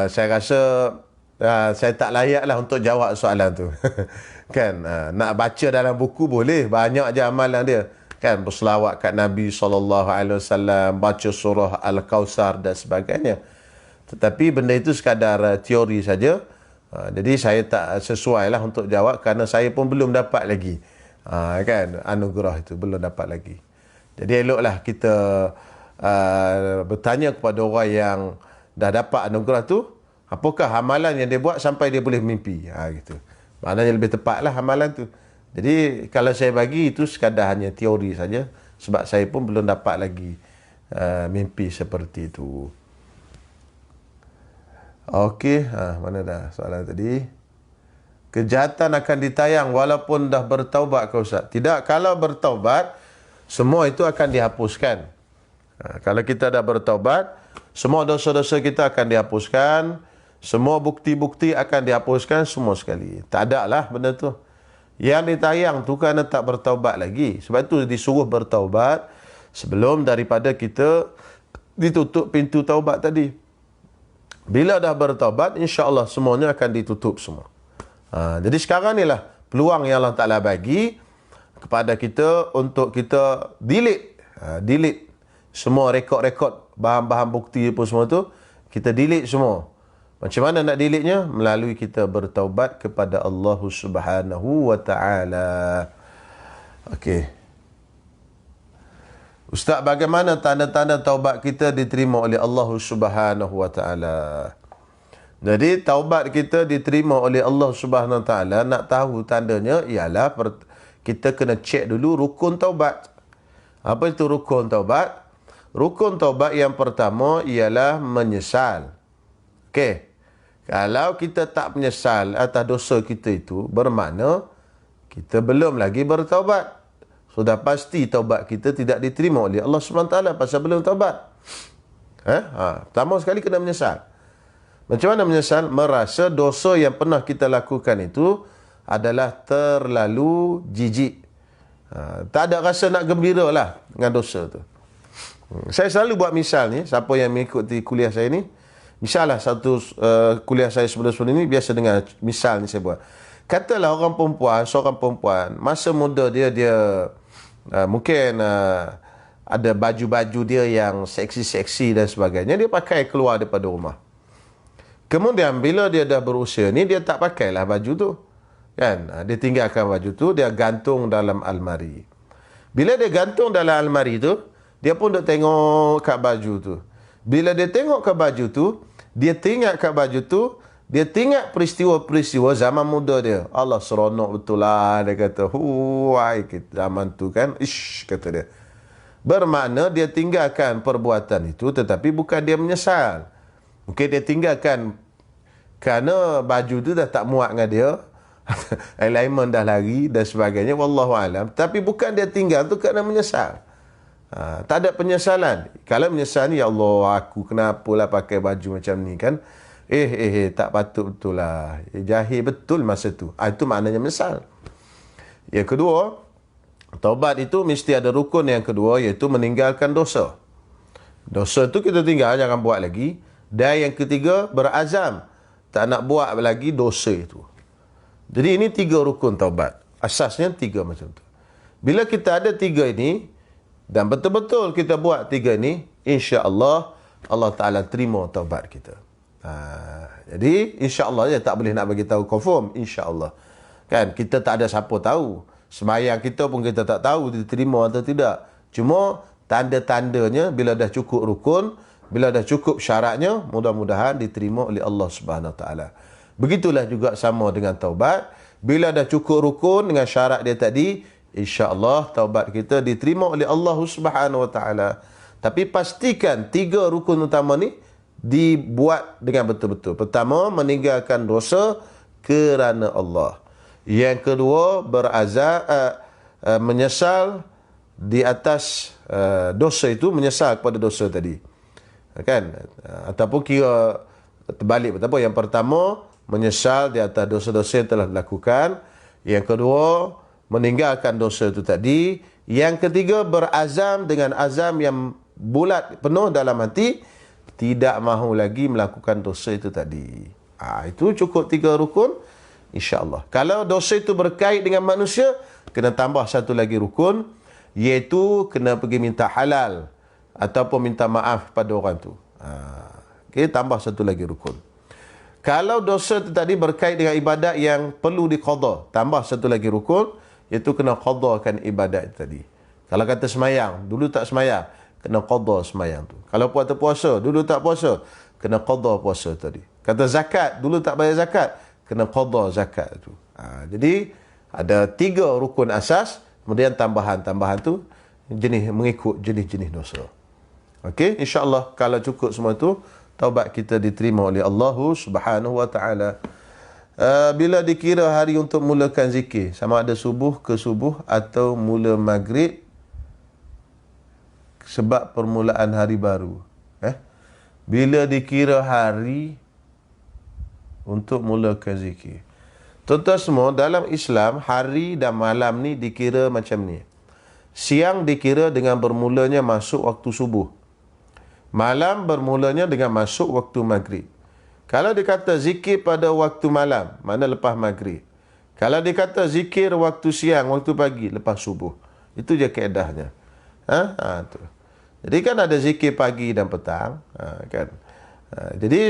saya rasa saya tak layaklah untuk jawab soalan tu. Kan, nak baca dalam buku boleh, banyak je amalan dia. Kan, berselawat kat Nabi sallallahu alaihi wasallam, baca surah Al-Kautsar dan sebagainya. Tetapi benda itu sekadar teori saja. Jadi saya tak sesuai lah untuk jawab kerana saya pun belum dapat lagi. Kan, anugerah itu belum dapat lagi. Jadi eloklah kita bertanya kepada orang yang dah dapat anugerah tu, apakah amalan yang dia buat sampai dia boleh mimpi. Gitu. Maknanya lebih tepatlah amalan tu. Jadi kalau saya bagi itu sekadar hanya teori saja, sebab saya pun belum dapat lagi mimpi seperti itu. Okey, mana dah soalan tadi? Kejahatan akan ditayang walaupun dah bertaubat ke Ustaz? Tidak, kalau bertaubat, semua itu akan dihapuskan. Kalau kita dah bertaubat, semua dosa-dosa kita akan dihapuskan, semua bukti-bukti akan dihapuskan, semua sekali. Tak ada lah benda tu. Yang ditayang tu kerana tak bertaubat lagi. Sebab itu disuruh bertaubat sebelum daripada kita ditutup pintu taubat tadi. Bila dah bertaubat, insya-Allah semuanya akan ditutup semua. Jadi sekarang ni lah peluang yang Allah Ta'ala bagi. kepada kita untuk kita delete semua rekod-rekod bahan-bahan bukti apa semua tu, kita delete semua. Macam mana nak delete-nya? Melalui kita bertaubat kepada Allah Subhanahu wa taala. Okey. Ustaz, bagaimana tanda-tanda taubat kita diterima oleh Allah Subhanahu wa taala? Jadi taubat kita diterima oleh Allah Subhanahu wa taala, nak tahu tandanya ialah kita kena cek dulu rukun taubat. Apa itu rukun taubat? Rukun taubat yang pertama ialah menyesal. Okey. Kalau kita tak menyesal atas dosa kita itu, bermakna kita belum lagi bertaubat. Sudah pasti taubat kita tidak diterima oleh Allah SWT pasal belum taubat. Pertama sekali kena menyesal. Macam mana menyesal? Merasa dosa yang pernah kita lakukan itu adalah terlalu jijik. Tak ada rasa nak gembira lah dengan dosa tu. Saya selalu buat misal ni, siapa yang mengikuti kuliah saya ni, misal lah satu kuliah saya sebelum-sebelum ni, biasa dengan misal ni saya buat. Katalah seorang perempuan, masa muda dia mungkin ada baju-baju dia yang seksi-seksi dan sebagainya, dia pakai keluar daripada rumah. Kemudian bila dia dah berusia ni, dia tak pakailah baju tu. Kan? Dia tinggalkan baju tu, dia gantung dalam almari. Bila dia gantung dalam almari tu, dia pun duk tengok kat baju tu. Bila dia tengok kat baju tu, dia teringat kat baju tu, dia teringat peristiwa-peristiwa zaman muda dia. Allah, seronok betul lah. Dia kata, huai, zaman tu kan. Ish, kata dia. Bermakna dia tinggalkan perbuatan itu, tetapi bukan dia menyesal. Mungkin dia tinggalkan kerana baju tu dah tak muat dengan dia. Alignment dah lari dan sebagainya. Wallahualam. Tapi bukan dia tinggal tu kerana menyesal. Tak ada penyesalan. Kalau menyesal ni, ya Allah, aku kenapalah pakai baju macam ni kan. Tak patut betul lah. Jahil betul masa tu. Itu maknanya menyesal. Yang kedua, taubat itu mesti ada rukun yang kedua, iaitu meninggalkan dosa. Dosa tu kita tinggal, jangan buat lagi. Dan yang ketiga, berazam tak nak buat lagi dosa itu. Jadi ini 3 rukun taubat. Asasnya 3 macam tu. Bila kita ada 3 ini, dan betul-betul kita buat 3 ini, insya-Allah Allah Ta'ala terima taubat kita. Jadi insya-Allah je, tak boleh nak bagi tahu confirm, insya-Allah. Kan kita tak ada siapa tahu. Sembahyang kita pun kita tak tahu diterima atau tidak. Cuma tanda-tandanya bila dah cukup rukun, bila dah cukup syaratnya, mudah-mudahan diterima oleh Allah Subhanahu Wa Taala. Begitulah juga sama dengan taubat. Bila dah cukup rukun dengan syarat dia tadi, insya-Allah taubat kita diterima oleh Allah Subhanahu Wa Taala. Tapi pastikan 3 rukun utama ni dibuat dengan betul-betul. Pertama, meninggalkan dosa kerana Allah. Yang kedua, menyesal di atas dosa itu, menyesal kepada dosa tadi. Kan? Ataupun kira terbalik. Yang pertama, menyesal di atas dosa-dosa yang telah dilakukan. Yang kedua, meninggalkan dosa itu tadi. Yang ketiga, berazam dengan azam yang bulat penuh dalam hati, tidak mahu lagi melakukan dosa itu tadi. Itu cukup 3 rukun, insya-Allah. Kalau dosa itu berkait dengan manusia, kena tambah satu lagi rukun, iaitu kena pergi minta halal ataupun minta maaf pada orang tu. Okay, tambah satu lagi rukun. Kalau dosa itu tadi berkait dengan ibadat yang perlu diqada, tambah satu lagi rukun, iaitu kena qadakan ibadat itu tadi. Kalau kata semayang, dulu tak semayang, kena qada semayang tu. Kalau puasa, dulu tak puasa, kena qada puasa tadi. Kata zakat, dulu tak bayar zakat, kena qada zakat tu. Jadi ada 3 rukun asas, kemudian tambahan-tambahan tu mengikut jenis-jenis dosa. Okey, insya-Allah kalau cukup semua tu, taubat kita diterima oleh Allah Subhanahu Wa Taala. Bila dikira hari untuk mulakan zikir, sama ada subuh ke subuh atau mula maghrib sebab permulaan hari baru. Bila dikira hari untuk mulakan zikir. Tuan-tuan semua, dalam Islam, hari dan malam ni dikira macam ni. Siang dikira dengan bermulanya masuk waktu subuh. Malam bermulanya dengan masuk waktu maghrib. Kalau dikata zikir pada waktu malam, mana lepas maghrib. Kalau dia kata zikir waktu siang, waktu pagi, lepas subuh. Itu je kaedahnya. Tu. Jadi kan ada zikir pagi dan petang. Kan. Jadi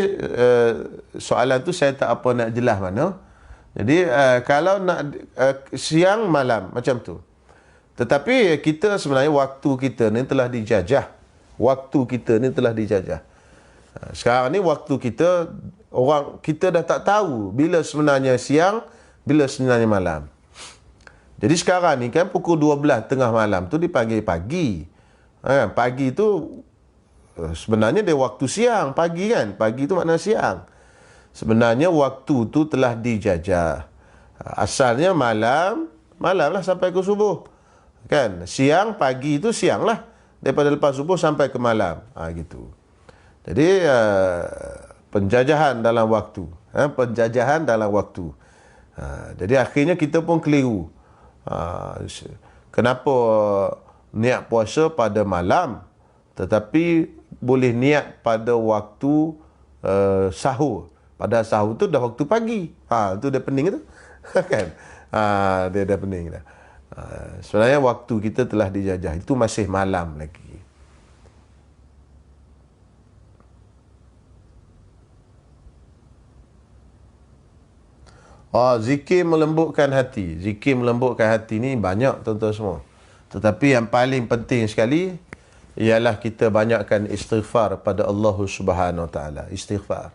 soalan tu saya tak apa nak jelas mana. Jadi kalau nak siang malam macam tu. Tetapi kita sebenarnya waktu kita ni telah dijajah. Waktu kita ni telah dijajah. Sekarang ni waktu kita, orang kita dah tak tahu bila sebenarnya siang, bila sebenarnya malam. Jadi sekarang ni kan pukul 12 tengah malam tu dipanggil pagi. Pagi tu sebenarnya dia waktu siang, pagi kan? Pagi tu makna siang. Sebenarnya waktu tu telah dijajah. Asalnya malam, malam lah sampai ke subuh. Kan? Siang, pagi tu siang lah. Daripada lepas subuh sampai ke malam. Gitu. Jadi penjajahan dalam waktu. Penjajahan dalam waktu. Jadi akhirnya kita pun keliru. Kenapa niat puasa pada malam tetapi boleh niat pada waktu sahur. Pada sahur tu dah waktu pagi. Tu dia pening tu. Kan? Dia dah pening dah. Sebenarnya waktu kita telah dijajah. Itu masih malam lagi. Zikir melembutkan hati. Zikir melembutkan hati ni banyak tuan-tuan semua. Tetapi yang paling penting sekali ialah kita banyakkan istighfar pada Allah Subhanahu Wa Taala. Istighfar.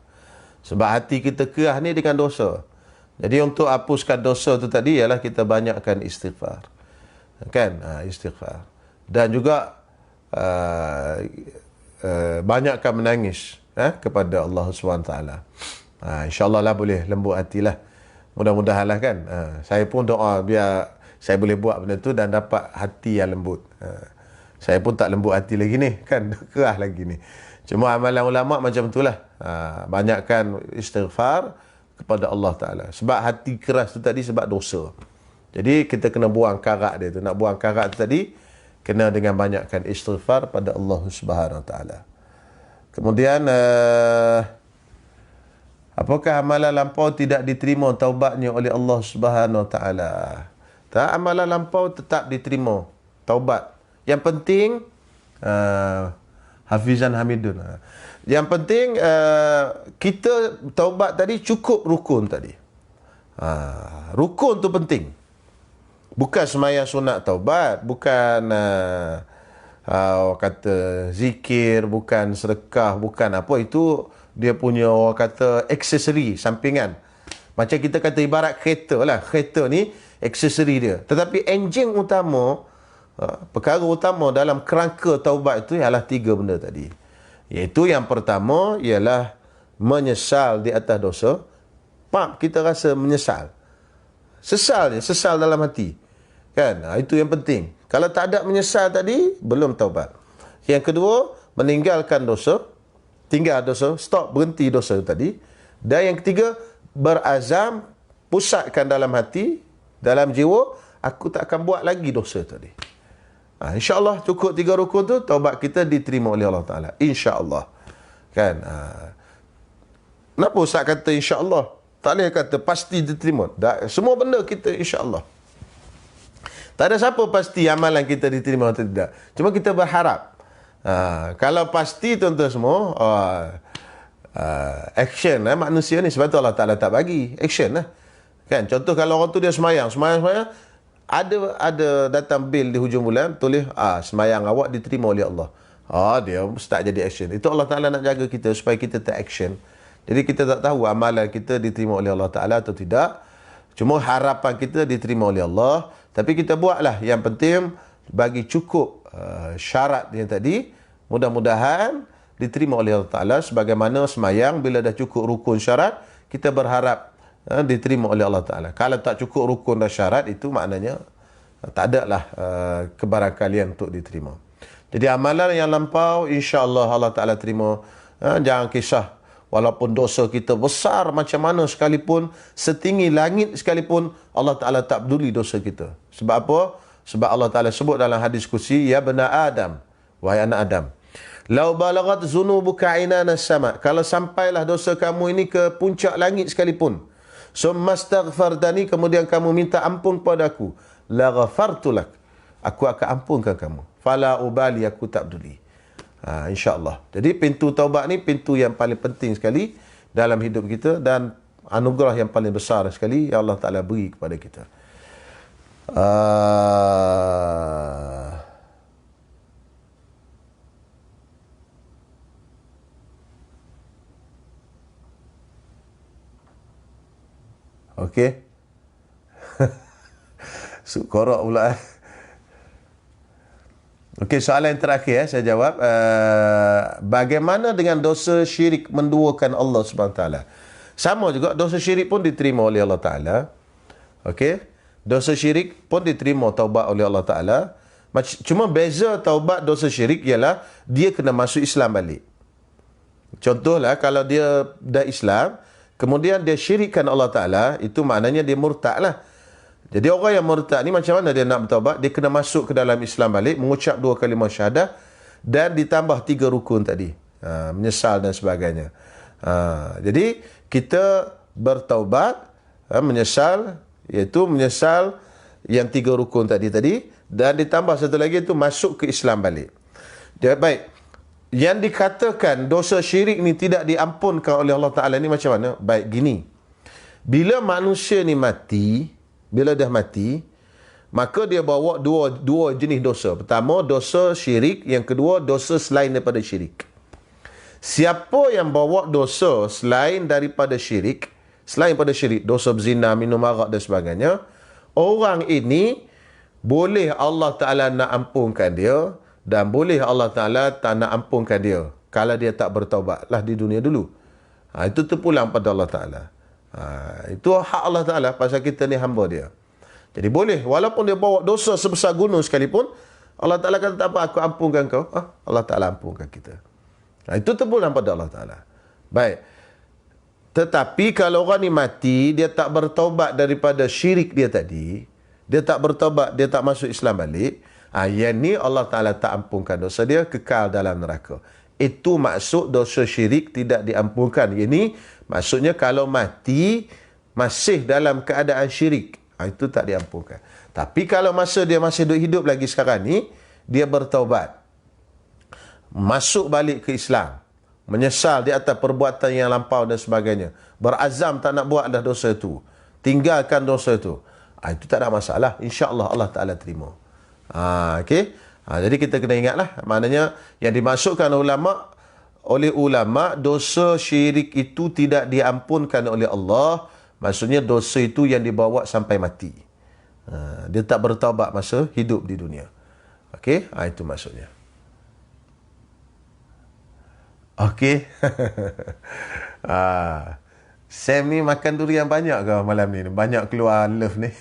Sebab hati kita kerah ni dengan dosa. Jadi untuk hapuskan dosa tu tadi ialah kita banyakkan istighfar. Kan? Istighfar. Dan juga banyakkan menangis kepada Allah Subhanahu Wa Taala. InsyaAllah lah boleh lembut hatilah. Mudah-mudahan lah kan. Saya pun doa biar saya boleh buat benda tu dan dapat hati yang lembut. Saya pun tak lembut hati lagi ni kan. Kerah lagi ni. Cuma amalan ulama' macam tu lah. Banyakkan istighfar kepada Allah Ta'ala. Sebab hati keras tu tadi sebab dosa. Jadi kita kena buang karat dia tu. Nak buang karat tu tadi kena dengan banyakkan istighfar pada Allah Subhanahu Wa Ta'ala. Kemudian apakah amalan lampau tidak diterima taubatnya oleh Allah Subhanahu Wa Taala? Tak, amalan lampau tetap diterima taubat. Yang penting Hafizan Hamidun. Yang penting kita taubat tadi cukup rukun tadi. Rukun tu penting. Bukan sembahyang sunat taubat, bukan kata zikir, bukan sedekah, bukan apa itu. Dia punya orang kata aksesori, sampingan. Macam kita kata ibarat kereta lah. Kereta ni aksesori dia. Tetapi enjin utama, perkara utama dalam kerangka taubat itu ialah 3 benda tadi. Iaitu yang pertama ialah menyesal di atas dosa. Kita rasa menyesal. Sesal je, sesal dalam hati. Kan? Itu yang penting. Kalau tak ada menyesal tadi, belum taubat. Yang kedua, meninggalkan dosa. Tinggal dosa, stop, berhenti dosa tadi. Dan yang ketiga, berazam, pusatkan dalam hati, dalam jiwa, aku tak akan buat lagi dosa tadi. InsyaAllah cukup 3 rukun tu, taubat kita diterima oleh Allah Ta'ala. InsyaAllah. Kan? Kenapa Ustaz kata insyaAllah? Tak boleh kata pasti diterima. Semua benda kita insyaAllah. Tak ada siapa pasti amalan kita diterima atau tidak. Cuma kita berharap. Kalau pasti tuan-tuan semua action manusia ni, sebab tu Allah Ta'ala tak bagi action lah kan. Contoh kalau orang tu dia semayang ada datang bil di hujung bulan tulis semayang awak diterima oleh Allah, dia start jadi action. Itu Allah Ta'ala nak jaga kita supaya kita tak action. Jadi kita tak tahu amalan kita diterima oleh Allah Ta'ala atau tidak. Cuma harapan kita diterima oleh Allah. Tapi kita buatlah yang penting bagi cukup syarat yang tadi. Mudah-mudahan diterima oleh Allah Ta'ala. Sebagaimana semayang bila dah cukup rukun syarat, kita berharap diterima oleh Allah Ta'ala. Kalau tak cukup rukun dan syarat, itu maknanya tak ada lah kebarangkalian untuk diterima. Jadi amalan yang lampau insya-Allah Allah Ta'ala terima. Jangan kisah walaupun dosa kita besar macam mana sekalipun, setinggi langit sekalipun, Allah Ta'ala tak peduli dosa kita. Sebab apa? Sebab Allah Ta'ala sebut dalam hadis kursi, ya bani Adam, wahai anak Adam, lau balagat zunubuka inana sama, kalau sampailah dosa kamu ini ke puncak langit sekalipun, Summa astaghfartani, kemudian kamu minta ampun padaku, la ghafartu lak, aku akan ampunkan kamu. Fala ubali, aku tak peduli. InsyaAllah. Jadi pintu taubat ni pintu yang paling penting sekali dalam hidup kita, dan anugerah yang paling besar sekali yang Allah Ta'ala beri kepada kita. Okey. Korok pula. Okey, soalan yang terakhir saya jawab. Bagaimana dengan dosa syirik menduakan Allah SWT? Sama juga, dosa syirik pun diterima oleh Allah Ta'ala. Okey. Dosa syirik pun diterima taubat oleh Allah Ta'ala. Cuma beza taubat dosa syirik ialah dia kena masuk Islam balik. Contohlah, kalau dia dah Islam, kemudian dia syirikkan Allah Ta'ala, itu maknanya dia murtad lah. Jadi orang yang murtad ni macam mana dia nak bertaubat? Dia kena masuk ke dalam Islam balik, mengucap 2 kalimah syahadah, dan ditambah 3 rukun tadi. Menyesal dan sebagainya. Jadi kita bertaubat, menyesal, iaitu menyesal yang 3 rukun tadi, dan ditambah satu lagi itu masuk ke Islam balik. Baik. Yang dikatakan dosa syirik ni tidak diampunkan oleh Allah Ta'ala ni macam mana? Baik, gini. Bila manusia ni mati, bila dah mati, maka dia bawa dua jenis dosa. Pertama, dosa syirik. Yang kedua, dosa selain daripada syirik. Siapa yang bawa dosa selain daripada syirik, dosa berzina, minum arak dan sebagainya, orang ini boleh Allah Ta'ala nak ampunkan dia, dan boleh Allah Ta'ala tak nak ampunkan dia kalau dia tak bertaubatlah di dunia dulu. Itu terpulang pada Allah Ta'ala. Itu hak Allah Ta'ala, pasal kita ni hamba dia. Jadi boleh, walaupun dia bawa dosa sebesar gunung sekalipun, Allah Ta'ala kata tak apa, aku ampunkan kau. Allah Ta'ala ampunkan kita. Itu terpulang pada Allah Ta'ala. Baik. Tetapi kalau orang ni mati, dia tak bertaubat daripada syirik dia tadi, dia tak bertaubat, dia tak masuk Islam balik, yang ni Allah Ta'ala tak ampunkan dosa dia, kekal dalam neraka. Itu maksud dosa syirik tidak diampunkan. Ini maksudnya kalau mati masih dalam keadaan syirik, itu tak diampunkan. Tapi kalau masa dia masih hidup lagi sekarang ni, dia bertaubat, masuk balik ke Islam, menyesal di atas perbuatan yang lampau dan sebagainya, berazam tak nak buat dah dosa itu, tinggalkan dosa itu, itu tak ada masalah. InsyaAllah Allah Ta'ala terima. Okey. Jadi kita kena ingatlah, maknanya yang dimasukkan oleh ulama, dosa syirik itu tidak diampunkan oleh Allah. Maksudnya dosa itu yang dibawa sampai mati. Dia tak bertaubat masa hidup di dunia. Okey, itu maksudnya. Okey. Sam ni makan durian banyak ke malam ni? Banyak keluar love ni.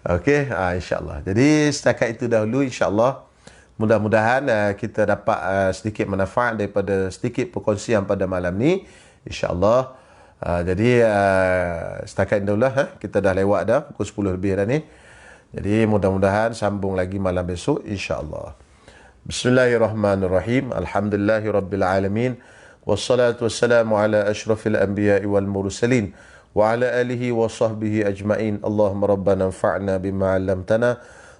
Okey, insyaAllah. Jadi setakat itu dahulu, insyaAllah. Mudah-mudahan kita dapat sedikit manfaat daripada sedikit perkongsian pada malam ni, insyaAllah. Jadi setakat itu dahulu, kita dah lewat dah, pukul 10 lebih dah ni. Jadi mudah-mudahan sambung lagi malam besok, insyaAllah. Bismillahirrahmanirrahim. Alhamdulillahirrabbilalamin. Wassalatu wassalamu ala ashrafil anbiya'i wal mursalin. وعلى آله وصحبه أجمعين. اللهم ربنا انفعنا بما علمتنا،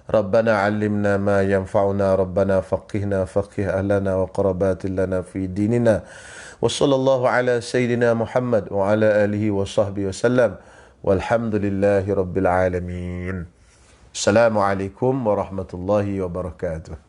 ربنا علمنا ما ينفعنا، ربنا فقهنا فقه أهلنا وقربات لنا في ديننا. وصلى الله على سيدنا محمد وعلى آله وصحبه وسلم والحمد لله رب العالمين. السلام عليكم ورحمة الله وبركاته.